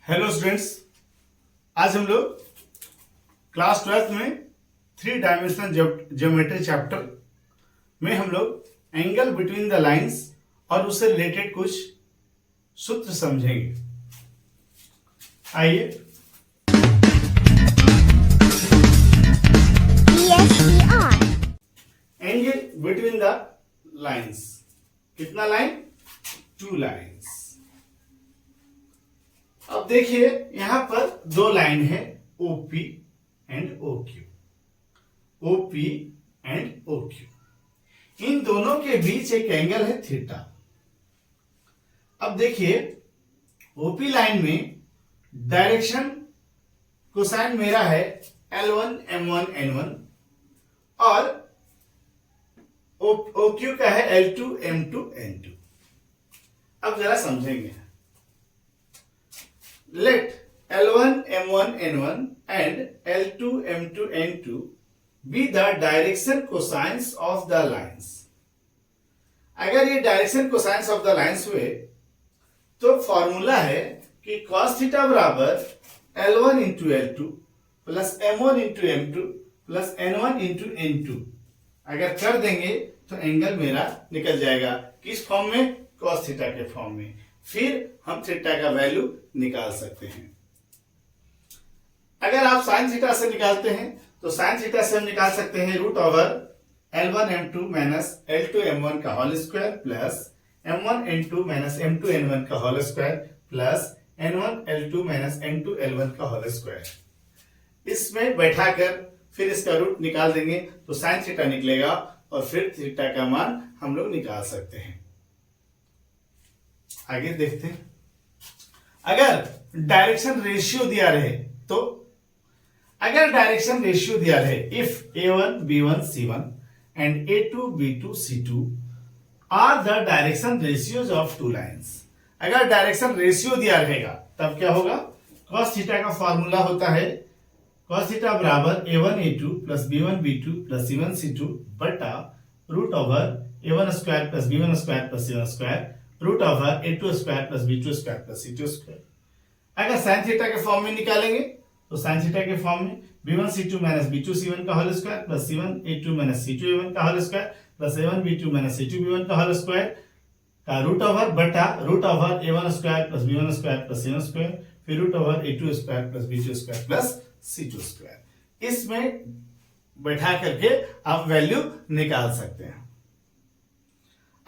Hello students, आज हम लोग क्लास 12th में 3 डायमेंशनल ज्योमेट्री चैप्टर में हम लोग एंगल बिटवीन द लाइंस और उससे रिलेटेड कुछ सूत्र समझेंगे। आइए। एंगल बिटवीन द लाइंस, कितना लाइन? 2 लाइंस। अब देखिए यहां पर 2 लाइन है, OP and OQ। OP and OQ, इन दोनों के बीच एक एंगल है थीटा। अब देखिए OP लाइन में डायरेक्शन कोसाइन मेरा है L1 M1 N1 और OQ का है L2 M2 N2। अब जरा समझेंगे। Let L1 M1 N1 and L2 M2 N2 be the direction cosines of the lines। अगर ये direction cosines of the lines हुए तो फॉर्मूला है कि cos थीटा बराबर L1 into L2 plus M1 into M2 plus N1 into N2। अगर कर देंगे तो एंगल मेरा निकल जाएगा किस फॉर्म में? cos थीटा के फॉर्म में। फिर हम थीटा का वैल्यू निकाल सकते हैं। अगर आप साइन थीटा से निकालते हैं तो साइन थीटा से हम निकाल सकते हैं root over L1 M2 minus L2 M1 का whole square plus M1 N2 minus M2 N1 का whole square plus N1 L2 minus N2 L1 का होल स्क्वायर। इसमें बैठाकर फिर इसका रूट निकाल देंगे तो साइन थीटा निकलेगा और फिर थीटा का मान हम लोग निकाल सकते हैं। आगे देखते हैं। अगर डायरेक्शन रेशियो दिया रहे तो अगर डायरेक्शन रेशियो दिया रहे if A1 B1 C1 and A2 B2 C2 are the direction ratios of 2 lines. अगर डायरेक्शन रेशियो दिया रहेगा तब क्या होगा? cos थीटा का फॉर्मूला होता है cos थीटा बराबर A1 A2 plus B1 B2 plus C1 C2 बटा root over A1 square plus B1 square plus C1 square root over A2 square plus B2 square plus C2 square. अगर sine theta के form में निकालेंगे तो sign theta के form में B1 C2 minus B2 C1 का whole square plus C1 A2 minus C2 A1 का whole square plus A1 B2 minus C2 B1 का होल स्क्वायर का रूट ओवर बटा root over A1 square plus B1 square plus C1 square फिर root over A2 square plus B2 square plus C2 square. इसमें बैठा करके आप value निकाल सकते हैं।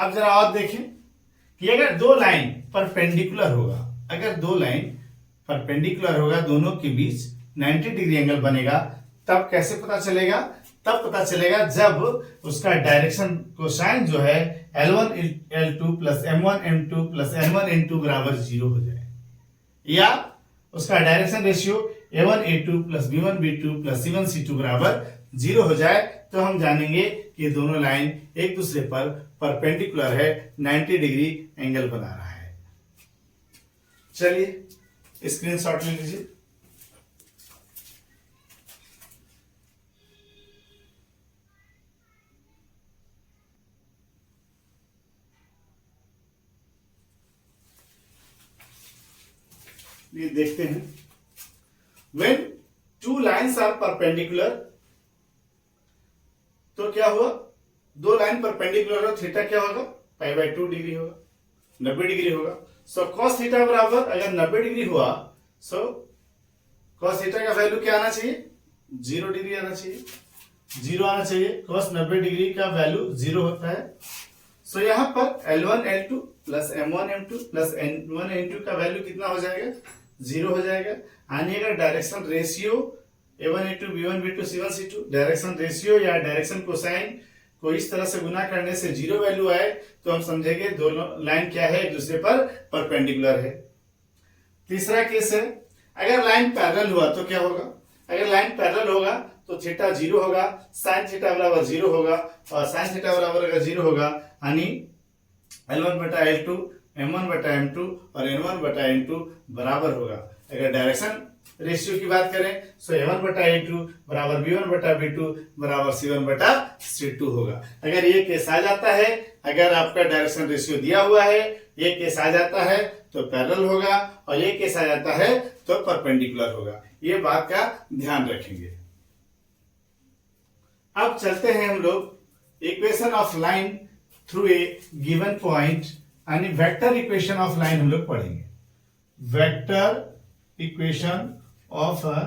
अब जरा और देखें कि अगर 2 लाइन परपेंडिकुलर होगा, अगर 2 लाइन परपेंडिकुलर होगा, दोनों के बीच 90 डिग्री एंगल बनेगा, तब कैसे पता चलेगा? तब पता चलेगा जब उसका डायरेक्शन कोसाइन जो है L1 L2 plus M1 M2 plus N1 N2 बराबर 0 हो जाए, या उसका direction ratio A1 A2 plus B1 B2 plus C1 C2 बराबर 0 हो जाए, तो हम जानेंगे कि ये दोनों लाइन एक दूसरे पर परपेंडिकुलर है, 90 डिग्री एंगल बना रहा है। चलिए स्क्रीनशॉट ले लीजिए। ये देखते हैं, when 2 lines are perpendicular तो क्या हुआ? 2 लाइन परपेंडिकुलर हो, थीटा क्या होगा? π/2 डिग्री होगा, 90 डिग्री होगा। सो cos थीटा बराबर अगर 90 डिग्री हुआ सो cos थीटा का वैल्यू क्या आना चाहिए? 0 डिग्री आना चाहिए, 0 आना चाहिए। cos 90 डिग्री का वैल्यू 0 होता है। सो यहां पर L1 L2 plus M1 M2 plus N1 N2 का वैल्यू कितना हो जाएगा? 0 हो जाएगा। यानी अगर direction ratio A1 A2 B1 B2 C1 C2 direction ratio या डायरेक्शन कोसाइन को इस तरह से गुना करने से 0 वैल्यू आए तो हम समझेंगे दोनों लाइन क्या है? एक दूसरे पर परपेंडिकुलर है। तीसरा केस है, अगर लाइन पैरेलल हुआ तो क्या होगा? अगर लाइन पैरेलल होगा तो थीटा 0 होगा, साइन थीटा बराबर 0 होगा, और साइन थीटा बराबर अगर 0 होगा यानी L1 बटा L2 M1 बटा M2 और N1 बटा N2 बराबर होगा। अगर डायरेक्शन रेशियो की बात करें तो A1 बटा A2 बराबर B1 बटा B2 बराबर C1 बटा C2 होगा। अगर ये केस आ जाता है, अगर आपका डायरेक्शन रेशियो दिया हुआ है, ये केस आ जाता है, तो पैरेलल होगा, और ये केस आ जाता है तो परपेंडिकुलर होगा। ये बात का ध्यान रखेंगे। अब चलते हैं हम लोग equation of line through a given point, यानी वेक्टर इक्वेशन ऑफ लाइन हम लोग पढ़ेंगे। Vector equation of a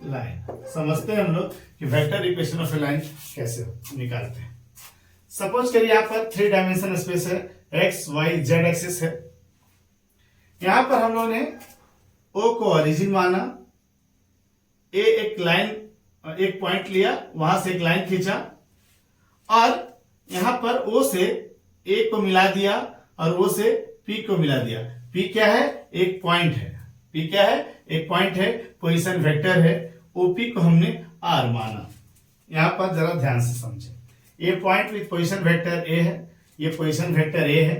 line समझते हैं हम लोग कि vector equation of a line कैसे निकालते हैं। सपोज करिए यहाँ पर 3 डायमेंशन स्पेस है, एक्स वाई जेड एक्सिस है। यहां पर हम लोगों ने ओ को ओरिजिन माना, ए एक लाइन, एक पॉइंट लिया, वहां से एक लाइन खींचा, और यहां पर ओ से ए को मिला दिया और ओ से पी को मिला दिया। पी क्या है? एक पॉइंट है। पी क्या है? एक पॉइंट है, पोजीशन वेक्टर है। ओपी को हमने आर माना। यहां पर जरा ध्यान से समझें, ये पॉइंट विथ पोजीशन वेक्टर ए है, ये पोजीशन वेक्टर ए है,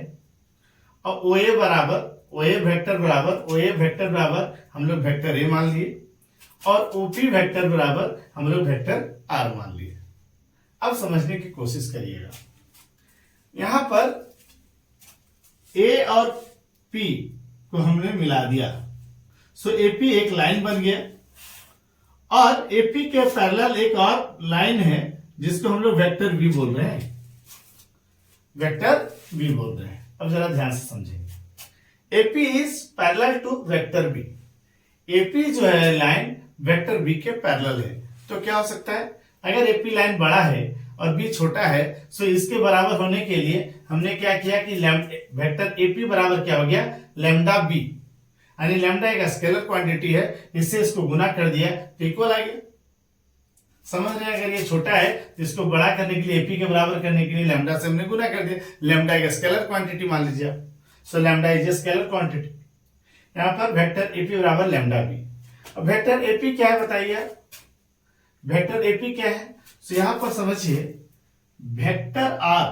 और ओ ए बराबर ओ ए वेक्टर बराबर हम लोग वेक्टर ए मान लिए, और ओपी वेक्टर बराबर हम लोग वेक्टर आर मान लिए। अब समझने की कोशिश करिएगा। यहां पर ए और पी को हमने मिला दिया, सो एपी एक लाइन बन गया, और एपी के पैरेलल एक और लाइन है जिसको हम लोग वेक्टर बी बोल रहे हैं। वेक्टर बी बोल रहे हैं। अब जरा ध्यान से समझेंगे। AP is parallel to vector B. एपी जो है लाइन वेक्टर बी के पैरेलल है। तो क्या हो सकता है? अगर एपी लाइन बड़ा है और बी छोटा है, सो इसके बराबर होने के लिए हमने क्या किया कि वेक्टर एपी बराबर क्या हो गया? लैम्डा बी, यानी लैम्डा एक स्केलर क्वांटिटी है, इससे इसको गुना कर दिया तो इक्वल आ गया। समझ रहे हैं? अगर ये छोटा है तो इसको बड़ा करने के लिए, एपी के बराबर करने के लिए लैम्डा से हमने गुना कर दिया। लैम्डा एक स्केलर क्वांटिटी मान लीजिए आप, सो lambda is a scalar quantity. यहां पर वेक्टर एपी बराबर लैम्डा बी। अब वेक्टर एपी क्या है बताइए? वेक्टर एपी क्या है? सो यहां पर समझिए, वेक्टर आर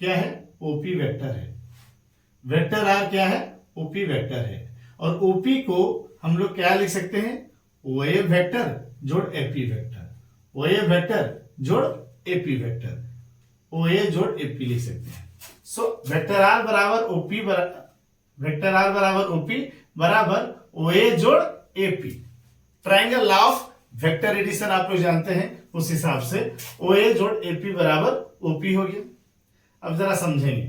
क्या है? ओपी वेक्टर है। वेक्टर आर क्या है? ओपी वेक्टर है। और ओपी को हम लोग क्या लिख सकते हैं? ओ ए वेक्टर जोड़ AP vector, O A vector जोड़ एपी वेक्टर, ओ ए जोड़ एपी लिख सकते हैं। सो वेक्टर आर बराबर ओपी वेक्टर आर बराबर ओपी बराबर ओ ए जोड़ AP. Triangle law of vector addition आप लोग जानते हैं, उस हिसाब से ओ ए जोड़ एपी बराबर ओपी हो गया। अब जरा समझेंगे,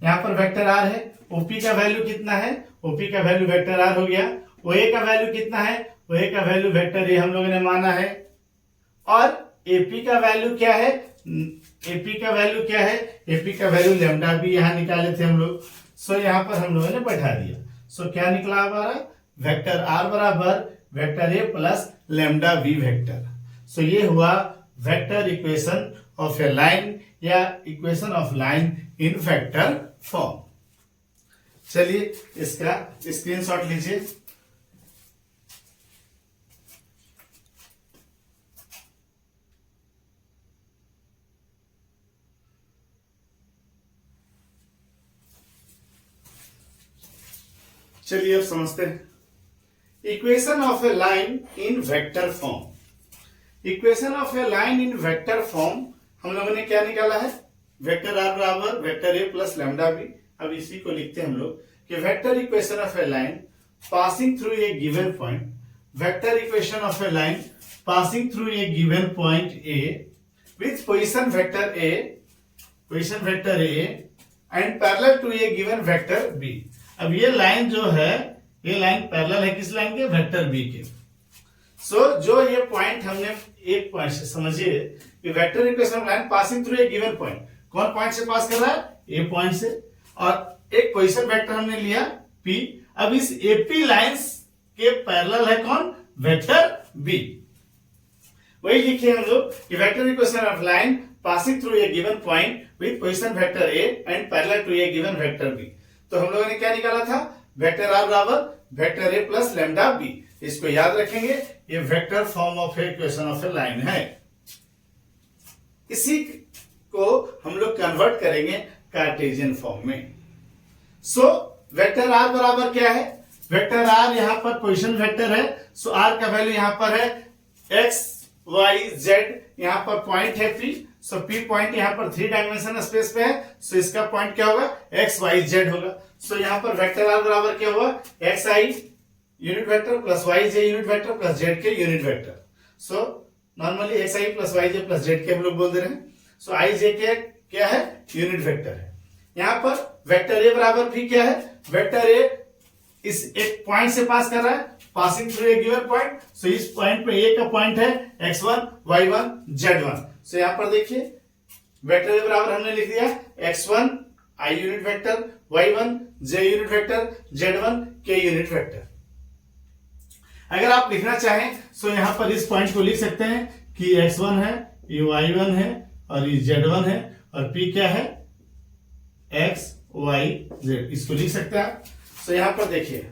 यहां पर वेक्टर आर है, ओपी का वैल्यू कितना है? ओपी का वैल्यू वेक्टर आर हो गया। ओ ए का वैल्यू कितना है? ओ ए का वैल्यू वेक्टर ए हम लोगों ने माना है। और एपी का वैल्यू क्या है? एपी का वैल्यू क्या है? एपी का वैल्यू लैम्डा बी यहां निकाले थे हम लोग, सो यहां पर हम लोगों ने बैठा दिया। सो क्या निकला हमारा? वेक्टर आर बराबर वेक्टर ए plus lambda b vector. So ये हुआ vector equation of a line, या equation of line in vector form. चलिए इसका स्क्रीनशॉट लीजिए। चलिए अब समझते हैं equation of a line in vector form. Equation of a line in vector form हम लोगों ने क्या निकाला है? वेक्टर आर बराबर वेक्टर ए प्लस लैम्डा बी। अब इसी को लिखते हैं हम लोग कि vector equation of a line passing through a given point, vector equation of a line passing through a given point A with position vector A and parallel to a given vector B. अब ये line जो है, ये line parallel है किस line के? Vector B के। सो जो ये पॉइंट हमने एक पॉइंट से, समझिए कि vector equation of line passing through a given point, कौन पॉइंट से पास कर रहा है? ए पॉइंट से, और एक पोजीशन वेक्टर हमने लिया पी। अब इस एपी लाइंस के पैरेलल है कौन? Vector B. वही लिखे हम लोग कि vector equation of line passing through a given point with position vector A and parallel to a given vector B. तो हम लोगों ने क्या निकाला था? वेक्टर आर बराबर वेक्टर ए प्लस लैम्डा बी। इसको याद रखेंगे, ये vector form of equation of a line है। इसी को हम लोग कन्वर्ट करेंगे कार्टेशियन फॉर्म में। सो वेक्टर आर बराबर क्या है? वेक्टर आर यहां पर पोजीशन वेक्टर है, सो आर का वैल्यू यहां पर है एक्स वाई जेड, यहां पर पॉइंट है पी। सो पी पॉइंट यहां पर 3 डायमेंशन स्पेस पे है, सो इसका पॉइंट क्या होगा? एक्स वाई जेड होगा। सो यहाँ पर वेक्टर आर बराबर क्या हुआ, एक्स आई यूनिट वेक्टर प्लस वाई जे यूनिट वेक्टर प्लस जेड के unit vector. So normally x i plus Y j plus Z k हम लोग बोल दे रहे हैं। सो आई जे के क्या है, यूनिट वेक्टर है। यहाँ पर वेक्टर ए बराबर भी क्या है, वेक्टर ए इस एक पॉइंट से पास कर रहा है, passing through a given point. So इस पॉइंट पे ए का पॉइंट है x1 y1 z1। सो यहाँ पर देखिए वेक्टर ए बराबर हमने लिख दिया x1 आई unit vector, y1 j unit vector, z1 k unit vector. अगर आप लिखना चाहें सो यहाँ पर इस पॉइंट को लिख सकते हैं कि x1 है, ये y1 है और ये z1 है और p क्या है, x y z, इसको लिख सकते हैं आप। सो यहाँ पर देखिए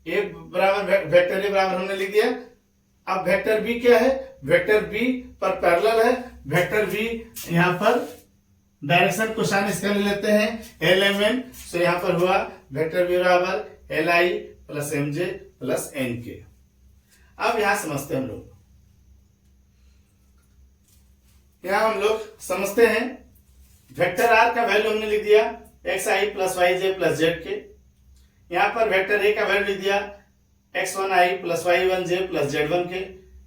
ए बराबर वेक्टर ए बराबर हमने लिख दिया। अब वेक्टर बी क्या है, वेक्टर बी पर पैरेलल है, वेक्टर बी यहाँ पर डायरेक्शन को साइन इसका ले लेते हैं एल एम एन। सो यहाँ पर हुआ वेक्टर बी बराबर L I plus M J plus N K. अब यहां समझते हैं हम लोग, यहां हम लोग समझते हैं वेक्टर आर का वैल्यू हमने लिख दिया x i plus Y j plus Z के। यहां पर वेक्टर ए का वैल्यू लिख दिया x1 आई प्लस y1 जे प्लस z1 के,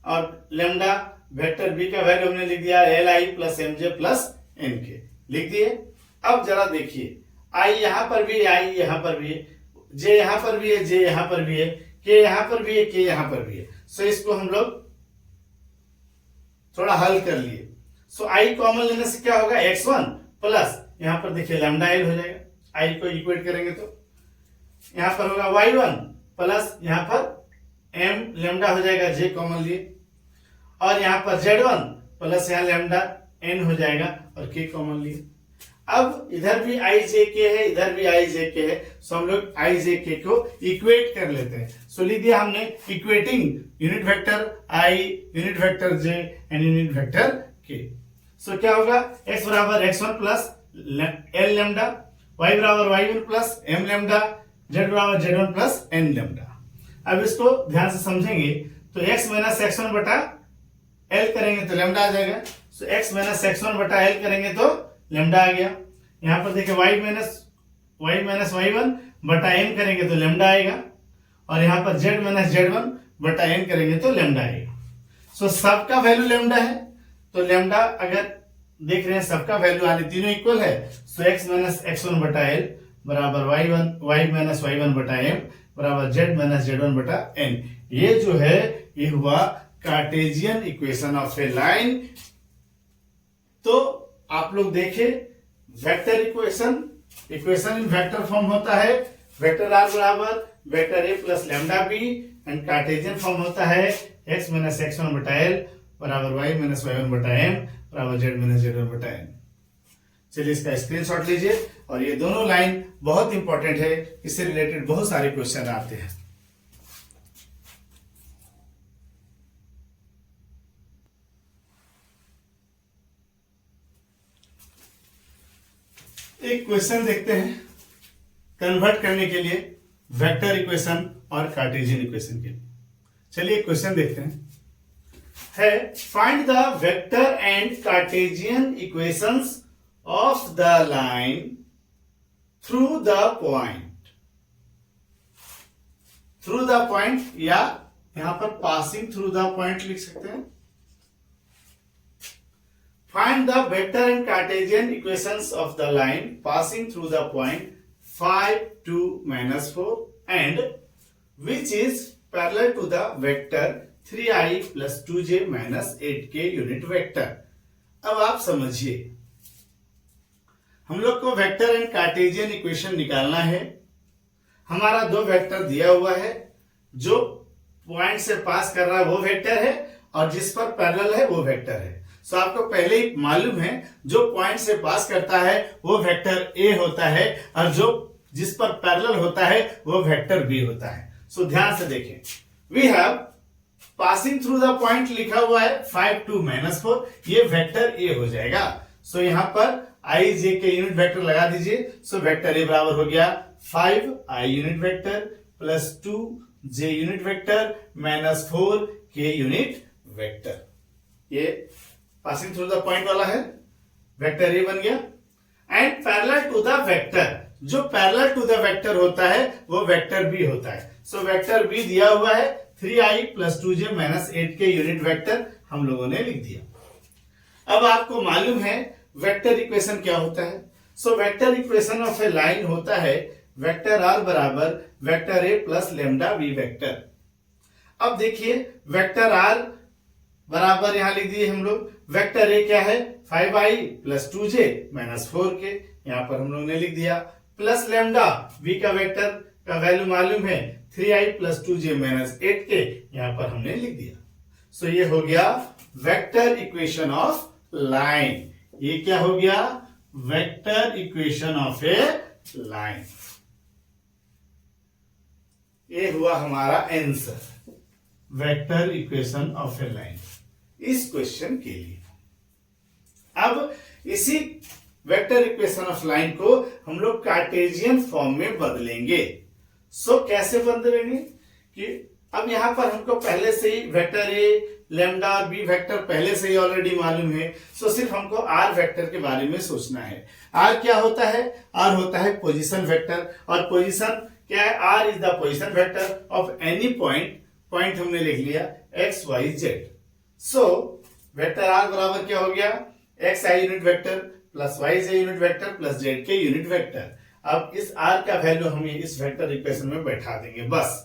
और लेमडा वेक्टर बी का वैल्यू हमने लिख दिया L I plus M J plus N K, लिख दिए। अब जरा देखिए आई यहां पर भी, आई यहां पर भी है, जे यहां पर भी है, जे यहां पर भी है, के यहां पर भी है, के यहां पर भी है। सो इसको हम लोग थोड़ा हल कर लिए। सो आई कॉमन लेने से क्या होगा, x1 प्लस यहां पर देखिए लैम्डा एल हो जाएगा, आई को इक्वेट करेंगे तो यहां पर होगा y1 प्लस यहां पर m लेमडा हो जाएगा, j कॉमन लिए, और यहां पर z1 प्लस यहां लेमडा n हो जाएगा और k कॉमन लिए। अब इधर भी आई जे के है, इधर भी आई जे के है, सो हम लोग आई जे के को इक्वेट कर लेते हैं। सो लिख दिया हमने equating unit vector I, unit vector J and unit vector के। सो क्या होगा, x बराबर x1 plus L lambda, y बराबर y1 plus m lambda, z बराबर z1 प्लस n लेमडा। अब इसको ध्यान से समझेंगे तो x माइनस x1 बटा l करेंगे तो लेमडा आ जाएगा। सो x माइनस x1 बटा l करेंगे तो लेमडा आ गया। यहाँ पर देखिए y माइनस y1 बटा n करेंगे तो लेमडा आएगा, और यहाँ पर z माइनस z1 बटा n करेंगे तो लेमडा आएगा। सो सबका वैल्यू लेमडा है, तो लेमडा अगर देख रहे हैं सबका वैल्यू आने तीनों इक्वल है। सो x माइनस x1 बटा l बराबर y माइनस y1 बटा m बराबर z माइनस z1 बटा n। ये जो है ये हुआ Cartesian equation of a line. तो आप लोग देखें vector equation in vector form होता है, वेक्टर आर बराबर vector A plus lambda B, and Cartesian form होता है x माइनस x1 बटा l बराबर y माइनस y1 बटा m बराबर z माइनस z1 बटा n। चलिए इसका स्क्रीनशॉट लीजिए, और ये दोनों लाइन बहुत इंपॉर्टेंट है, इससे रिलेटेड बहुत सारे क्वेश्चन आते हैं। एक क्वेश्चन देखते हैं कन्वर्ट करने के लिए वेक्टर इक्वेशन और कार्टेशियन इक्वेशन के लिए। चलिए क्वेश्चन देखते हैं, है find the vector and Cartesian equations of the line through the point, through the point, या यहां पर passing through the point लिख सकते हैं। Find the vector and Cartesian equations of the line passing through the point 5, 2, minus 4 and which is parallel to the vector 3i plus 2j minus 8k unit vector। अब आप समझिए, हम लोग को vector and Cartesian equation निकालना है। हमारा दो वेक्टर दिया हुआ है, जो पॉइंट से पास कर रहा है वो वेक्टर है, और जिस पर पैरेलल है वो वेक्टर है। सो आपको पहले ही मालूम है जो पॉइंट से पास करता है वो वेक्टर ए होता है, और जो जिस पर पैरेलल होता है वो वेक्टर बी होता है। सो ध्यान से देखें, we have passing through the point लिखा हुआ है 5, 2, minus 4, ये वेक्टर ए हो जाएगा। सो यहां पर आई जे के यूनिट वेक्टर लगा दीजिए। सो वेक्टर ए बराबर हो गया 5 I unit vector plus 2 J unit vector minus 4 K unit vector. ये पासिंग थ्रू द पॉइंट वाला है, वेक्टर ए बन गया। And parallel to the vector, जो पैरेलल टू द वेक्टर होता है वो वेक्टर बी होता है। सो वेक्टर बी दिया हुआ है 3i + 2j - 8 के यूनिट वेक्टर हम लोगों ने लिख दिया। अब आपको मालूम है वेक्टर इक्वेशन क्या होता है। So vector equation of a line होता है वेक्टर r बराबर vector a plus lambda v vector. अब देखिए वेक्टर r बराबर यहां लिख दिए हम लोग, वेक्टर a क्या है 5i + 2j - 4k, यहां पर हम लोग ने लिख दिया, प्लस लेमडा v का वेक्टर का वैल्यू मालूम है 3i + 2j - 8k, यहां पर हमने लिख दिया। सो ये हो गया वेक्टर इक्वेशन ऑफ लाइन। ये क्या हो गया vector equation of a line. ये हुआ हमारा answer, vector equation of a line इस क्वेश्चन के लिए। अब इसी वेक्टर इक्वेशन ऑफ लाइन को हम लोग कार्टेशियन फॉर्म में बदलेंगे। सो कैसे बदलेंगे कि अब यहां पर हमको पहले से ही वेक्टर ए लेमडा और बी वेक्टर पहले से ही ऑलरेडी मालूम है। सो सिर्फ हमको आर वेक्टर के बारे में सोचना है। आर क्या होता है, आर होता है पोजीशन वेक्टर, और पोजीशन क्या है, R is the position vector of any point. Point हमने लिख लिया X Y Z. So vector are बराबर क्या हो गया एक्स आई यूनिट वेक्टर प्लस वाई जे यूनिट वेक्टर प्लस जेड के यूनिट वेक्टर। अब इस आर का वैल्यू हम इस वेक्टर इक्वेशन में बैठा देंगे बस।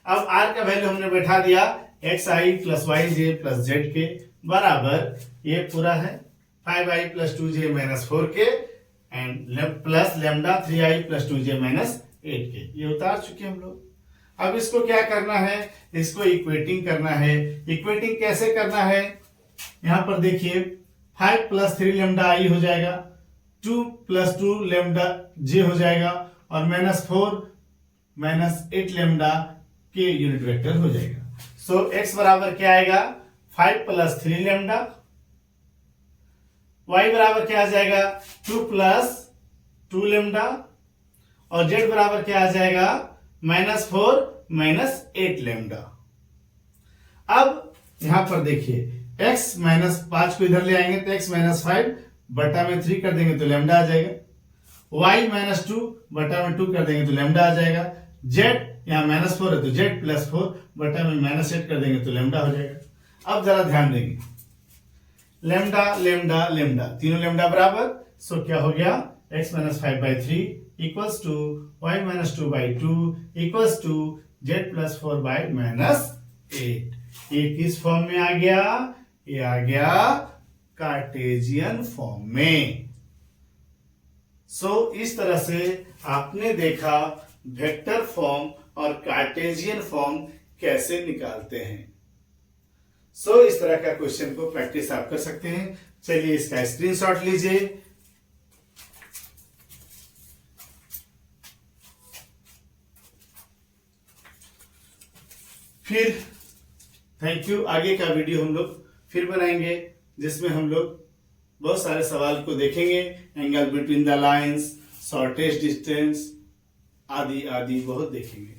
अब आर का वैल्यू हमने बैठा दिया x i plus Y j plus Z के बराबर ये पूरा है 5i + 2j - 4k and plus lambda 3i + 2j - 8k। ये उतार चुके हम लोग। अब इसको क्या करना है, इसको इक्वेटिंग करना है। इक्वेटिंग कैसे करना है, यहां पर देखिए 5 + 3 लेमडा i हो जाएगा, 2 + 2 लेमडा j हो जाएगा, और -4 - 8 लेमडा के यूनिट वेक्टर हो जाएगा। सो x बराबर क्या आएगा 5 + 3 लेमडा, y बराबर क्या आ जाएगा 2 + 2 लेमडा, और z बराबर क्या आ जाएगा -4 - 8 लेमडा। अब यहां पर देखिए x -5 को इधर ले आएंगे तो x -5 बटा में 3 कर देंगे तो लेमडा आ जाएगा, y -2 बटा में 2 कर देंगे तो लेमडा आ जाएगा, z यहाँ -4 है तो z + 4 बटा में -8 कर देंगे तो लेमडा हो जाएगा। अब जरा ध्यान देंगे लेमडा लेमडा लेमडा तीनों लेमडा बराबर। सो क्या हो गया x - 5/3 = y - 2/2 = z + 4/-8। ये किस फॉर्म में आ गया, ये आ गया कार्टेशियन फॉर्म में। सो इस तरह से आपने देखा वेक्टर फॉर्म और कार्टेशियन फॉर्म कैसे निकालते हैं। सो इस तरह का क्वेश्चन को प्रैक्टिस आप कर सकते हैं। चलिए इसका स्क्रीनशॉट लीजिए। फिर थैंक यू। आगे का वीडियो हम लोग फिर बनाएंगे जिसमें हम लोग बहुत सारे सवाल को देखेंगे, angle between the lines, shortest distance आदि आदि बहुत देखेंगे।